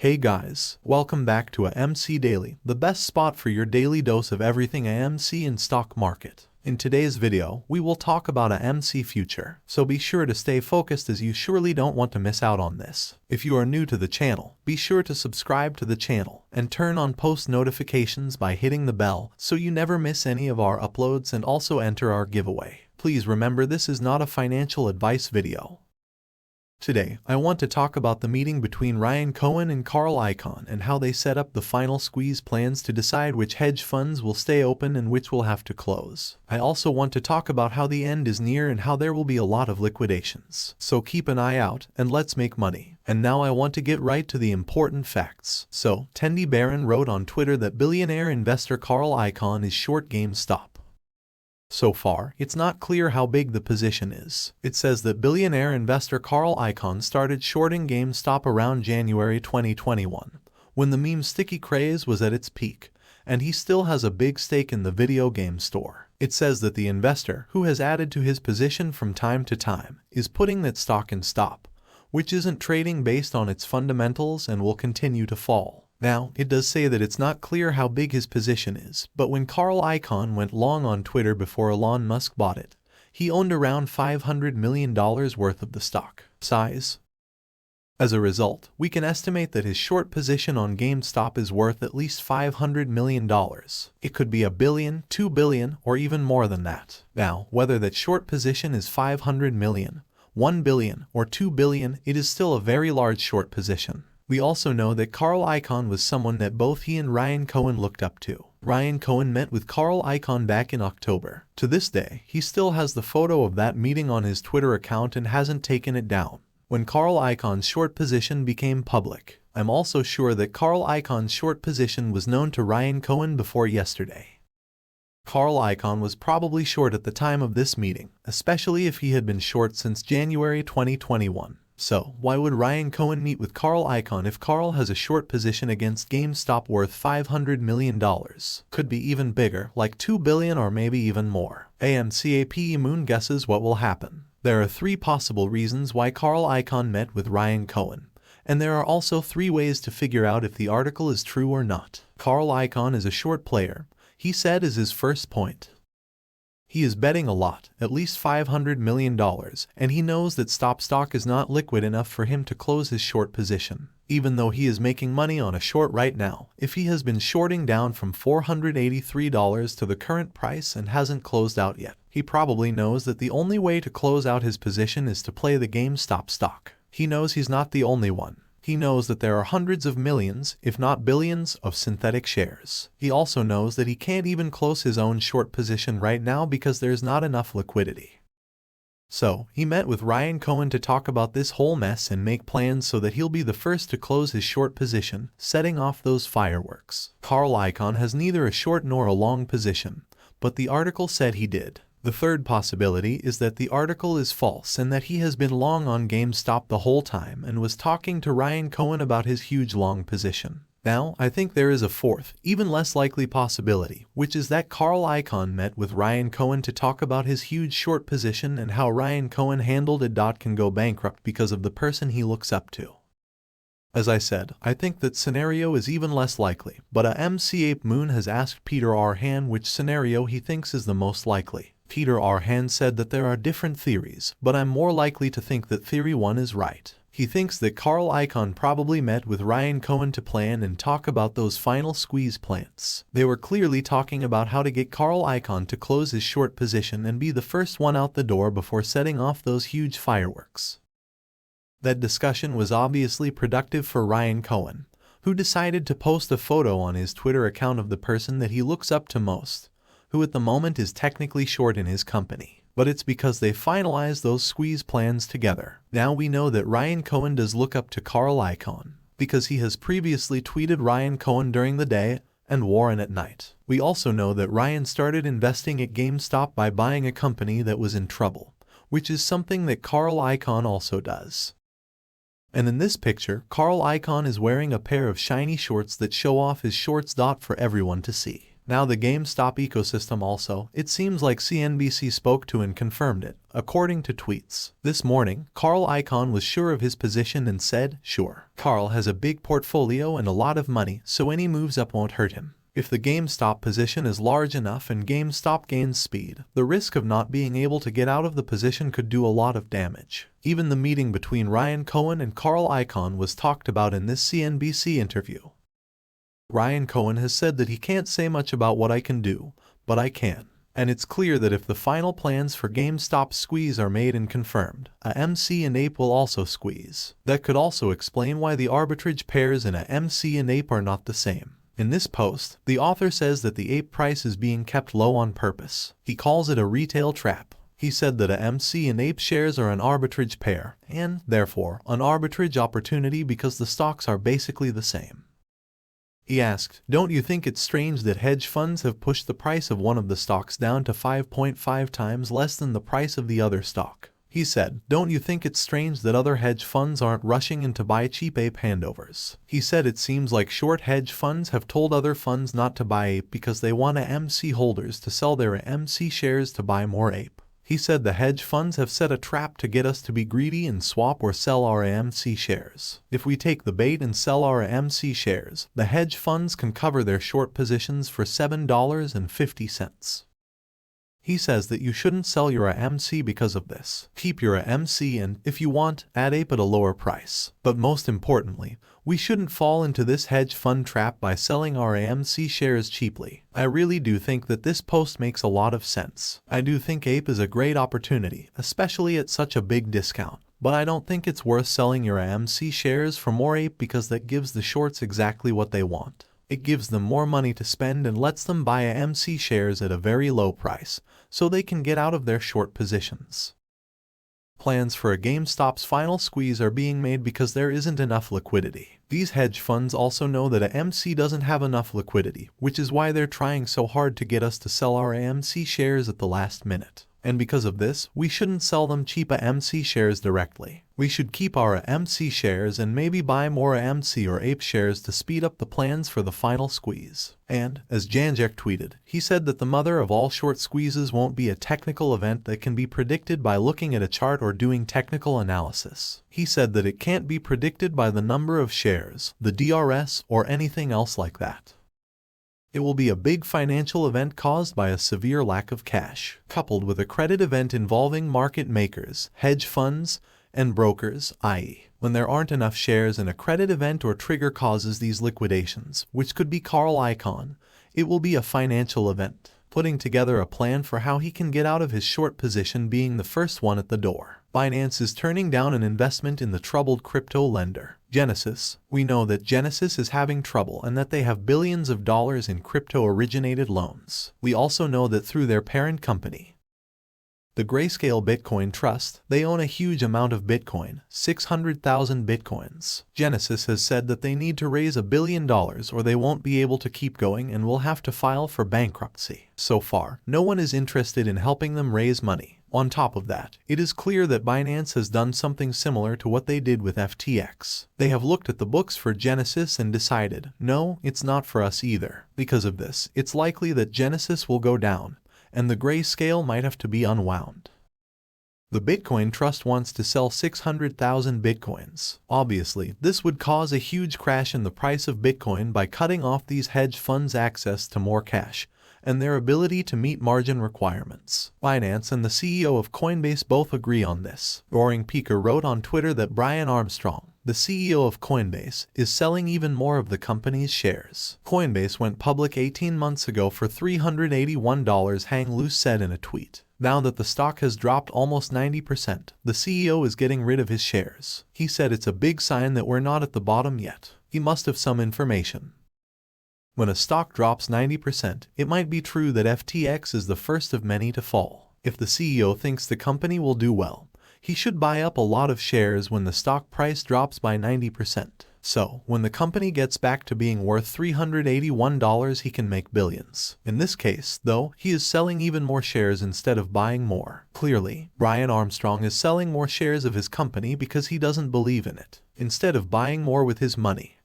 Hey guys, welcome back to AMC Daily, the best spot for your daily dose of everything AMC in stock market. In today's video, we will talk about AMC future, so be sure to stay focused as you surely don't want to miss out on this. If you are new to the channel, be sure to subscribe to the channel and turn on post notifications by hitting the bell so you never miss any of our uploads and also enter our giveaway. Please remember this is not a financial advice video. Today, I want to talk about the meeting between Ryan Cohen and Carl Icahn and how they set up the final squeeze plans to decide which hedge funds will stay open and which will have to close. I also want to talk about how the end is near and how there will be a lot of liquidations. So keep an eye out and let's make money. And now I want to get right to the important facts. So, Tendy Barron wrote on Twitter that billionaire investor Carl Icahn is short GameStop. So far, it's not clear how big the position is. It says that billionaire investor Carl Icahn started shorting GameStop around January 2021, when the meme sticky craze was at its peak, and he still has a big stake in the video game store. It says that the investor, who has added to his position from time to time, is putting that stock in stop, which isn't trading based on its fundamentals and will continue to fall. Now, it does say that it's not clear how big his position is, but when Carl Icahn went long on Twitter before Elon Musk bought it, he owned around $500 million worth of the stock. Size? As a result, we can estimate that his short position on GameStop is worth at least $500 million. It could be $1 billion, $2 billion, or even more than that. Now, whether that short position is $500 million, $1 billion, or $2 billion, it is still a very large short position. We also know that Carl Icahn was someone that both he and Ryan Cohen looked up to. Ryan Cohen met with Carl Icahn back in October. To this day, he still has the photo of that meeting on his Twitter account and hasn't taken it down. When Carl Icahn's short position became public, I'm also sure that Carl Icahn's short position was known to Ryan Cohen before yesterday. Carl Icahn was probably short at the time of this meeting, especially if he had been short since January 2021. So, why would Ryan Cohen meet with Carl Icahn if Carl has a short position against GameStop worth $500 million? Could be even bigger, like $2 billion or maybe even more. AMCAPE Moon guesses what will happen. There are 3 possible reasons why Carl Icahn met with Ryan Cohen, and there are also 3 ways to figure out if the article is true or not. Carl Icahn is a short player, he said is his first point. He is betting a lot, at least $500 million, and he knows that stock is not liquid enough for him to close his short position. Even though he is making money on a short right now, if he has been shorting down from $483 to the current price and hasn't closed out yet, he probably knows that the only way to close out his position is to play the GameStop stock. He knows he's not the only one. He knows that there are hundreds of millions, if not billions, of synthetic shares. He also knows that he can't even close his own short position right now because there's not enough liquidity. So, he met with Ryan Cohen to talk about this whole mess and make plans so that he'll be the first to close his short position, setting off those fireworks. Carl Icahn has neither a short nor a long position, but the article said he did. The third possibility is that the article is false and that he has been long on GameStop the whole time and was talking to Ryan Cohen about his huge long position. Now, I think there is a fourth, even less likely possibility, which is that Carl Icahn met with Ryan Cohen to talk about his huge short position and how Ryan Cohen handled it. Can go bankrupt because of the person he looks up to. As I said, I think that scenario is even less likely, but AMCAPE Moon has asked Peter R. Han which scenario he thinks is the most likely. Peter R. Han said that there are different theories, but I'm more likely to think that theory 1 is right. He thinks that Carl Icahn probably met with Ryan Cohen to plan and talk about those final squeeze plans. They were clearly talking about how to get Carl Icahn to close his short position and be the first one out the door before setting off those huge fireworks. That discussion was obviously productive for Ryan Cohen, who decided to post a photo on his Twitter account of the person that he looks up to most, who at the moment is technically short in his company. But it's because they finalized those squeeze plans together. Now we know that Ryan Cohen does look up to Carl Icahn, because he has previously tweeted Ryan Cohen during the day and Warren at night. We also know that Ryan started investing at GameStop by buying a company that was in trouble, which is something that Carl Icahn also does. And in this picture, Carl Icahn is wearing a pair of shiny shorts that show off his shorts. For everyone to see. Now the GameStop ecosystem also, it seems like CNBC spoke to and confirmed it, according to tweets. This morning, Carl Icahn was sure of his position and said, "Sure. Carl has a big portfolio and a lot of money, so any moves up won't hurt him. If the GameStop position is large enough and GameStop gains speed, the risk of not being able to get out of the position could do a lot of damage." Even the meeting between Ryan Cohen and Carl Icahn was talked about in this CNBC interview. Ryan Cohen has said that he can't say much about what I can do, but I can. And it's clear that if the final plans for GameStop squeeze are made and confirmed, AMC and Ape will also squeeze. That could also explain why the arbitrage pairs in AMC and Ape are not the same. In this post, the author says that the Ape price is being kept low on purpose. He calls it a retail trap. He said that AMC and Ape shares are an arbitrage pair, and, therefore, an arbitrage opportunity because the stocks are basically the same. He asked, "Don't you think it's strange that hedge funds have pushed the price of one of the stocks down to 5.5 times less than the price of the other stock?" He said, "Don't you think it's strange that other hedge funds aren't rushing in to buy cheap Ape handovers?" He said it seems like short hedge funds have told other funds not to buy Ape because they want AMC holders to sell their AMC shares to buy more Ape. He said the hedge funds have set a trap to get us to be greedy and swap or sell our AMC shares. If we take the bait and sell our AMC shares, the hedge funds can cover their short positions for $7.50. He says that you shouldn't sell your AMC because of this. Keep your AMC and, if you want, add Ape at a lower price. But most importantly, we shouldn't fall into this hedge fund trap by selling our AMC shares cheaply. I really do think that this post makes a lot of sense. I do think Ape is a great opportunity, especially at such a big discount. But I don't think it's worth selling your AMC shares for more Ape because that gives the shorts exactly what they want. It gives them more money to spend and lets them buy AMC shares at a very low price, so they can get out of their short positions. Plans for a GameStop's final squeeze are being made because there isn't enough liquidity. These hedge funds also know that AMC doesn't have enough liquidity, which is why they're trying so hard to get us to sell our AMC shares at the last minute. And because of this, we shouldn't sell them cheap AMC shares directly. We should keep our AMC shares and maybe buy more AMC or Ape shares to speed up the plans for the final squeeze. And, as Janjek tweeted, he said that the mother of all short squeezes won't be a technical event that can be predicted by looking at a chart or doing technical analysis. He said that it can't be predicted by the number of shares, the DRS, or anything else like that. It will be a big financial event caused by a severe lack of cash, coupled with a credit event involving market makers, hedge funds, and brokers, i.e., when there aren't enough shares and a credit event or trigger causes these liquidations, which could be Carl Icahn, it will be a financial event, putting together a plan for how he can get out of his short position being the first one at the door. Binance is turning down an investment in the troubled crypto lender, Genesis. We know that Genesis is having trouble and that they have billions of dollars in crypto-originated loans. We also know that through their parent company, the Grayscale Bitcoin Trust, they own a huge amount of Bitcoin, 600,000 Bitcoins. Genesis has said that they need to raise $1 billion or they won't be able to keep going and will have to file for bankruptcy. So far, no one is interested in helping them raise money. On top of that, it is clear that Binance has done something similar to what they did with FTX. They have looked at the books for Genesis and decided, no, it's not for us either. Because of this, it's likely that Genesis will go down, and the Grayscale might have to be unwound. The Bitcoin Trust wants to sell 600,000 Bitcoins. Obviously, this would cause a huge crash in the price of Bitcoin by cutting off these hedge funds' access to more cash and their ability to meet margin requirements. Binance and the CEO of Coinbase both agree on this. Roaring Peaker wrote on Twitter that Brian Armstrong, the CEO of Coinbase, is selling even more of the company's shares. Coinbase went public 18 months ago for $381, Hang Loose said in a tweet. Now that the stock has dropped almost 90%, the CEO is getting rid of his shares. He said it's a big sign that we're not at the bottom yet. He must have some information. When a stock drops 90%, it might be true that FTX is the first of many to fall. If the CEO thinks the company will do well, he should buy up a lot of shares when the stock price drops by 90%. So, when the company gets back to being worth $381, he can make billions. In this case, though, he is selling even more shares instead of buying more. Clearly, Brian Armstrong is selling more shares of his company because he doesn't believe in it, instead of buying more with his money.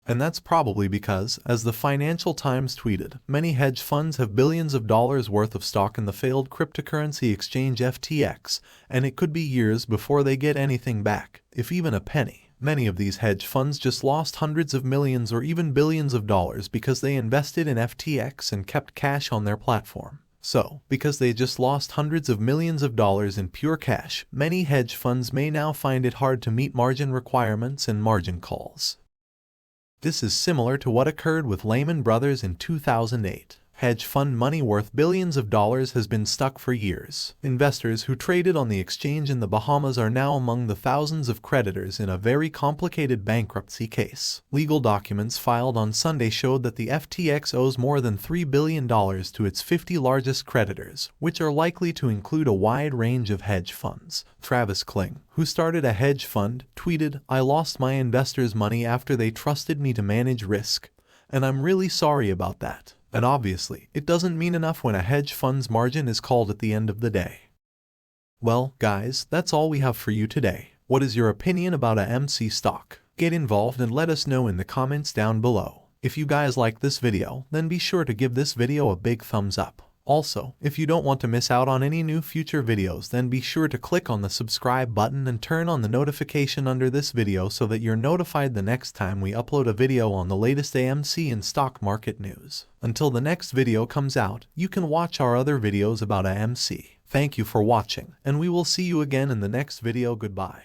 And that's probably because, as the Financial Times tweeted, many hedge funds have billions of dollars worth of stock in the failed cryptocurrency exchange FTX, and it could be years before they get anything back, if even a penny. Many of these hedge funds just lost hundreds of millions or even billions of dollars because they invested in FTX and kept cash on their platform. So, because they just lost hundreds of millions of dollars in pure cash, many hedge funds may now find it hard to meet margin requirements and margin calls. This is similar to what occurred with Lehman Brothers in 2008. Hedge fund money worth billions of dollars has been stuck for years. Investors who traded on the exchange in the Bahamas are now among the thousands of creditors in a very complicated bankruptcy case. Legal documents filed on Sunday showed that the FTX owes more than $3 billion to its 50 largest creditors, which are likely to include a wide range of hedge funds. Travis Kling, who started a hedge fund, tweeted, "I lost my investors' money after they trusted me to manage risk, and I'm really sorry about that." And obviously, it doesn't mean enough when a hedge fund's margin is called at the end of the day. Well, guys, that's all we have for you today. What is your opinion about a MC stock? Get involved and let us know in the comments down below. If you guys like this video, then be sure to give this video a big thumbs up. Also, if you don't want to miss out on any new future videos, then be sure to click on the subscribe button and turn on the notification under this video so that you're notified the next time we upload a video on the latest AMC and stock market news. Until the next video comes out, you can watch our other videos about AMC. Thank you for watching, and we will see you again in the next video. Goodbye.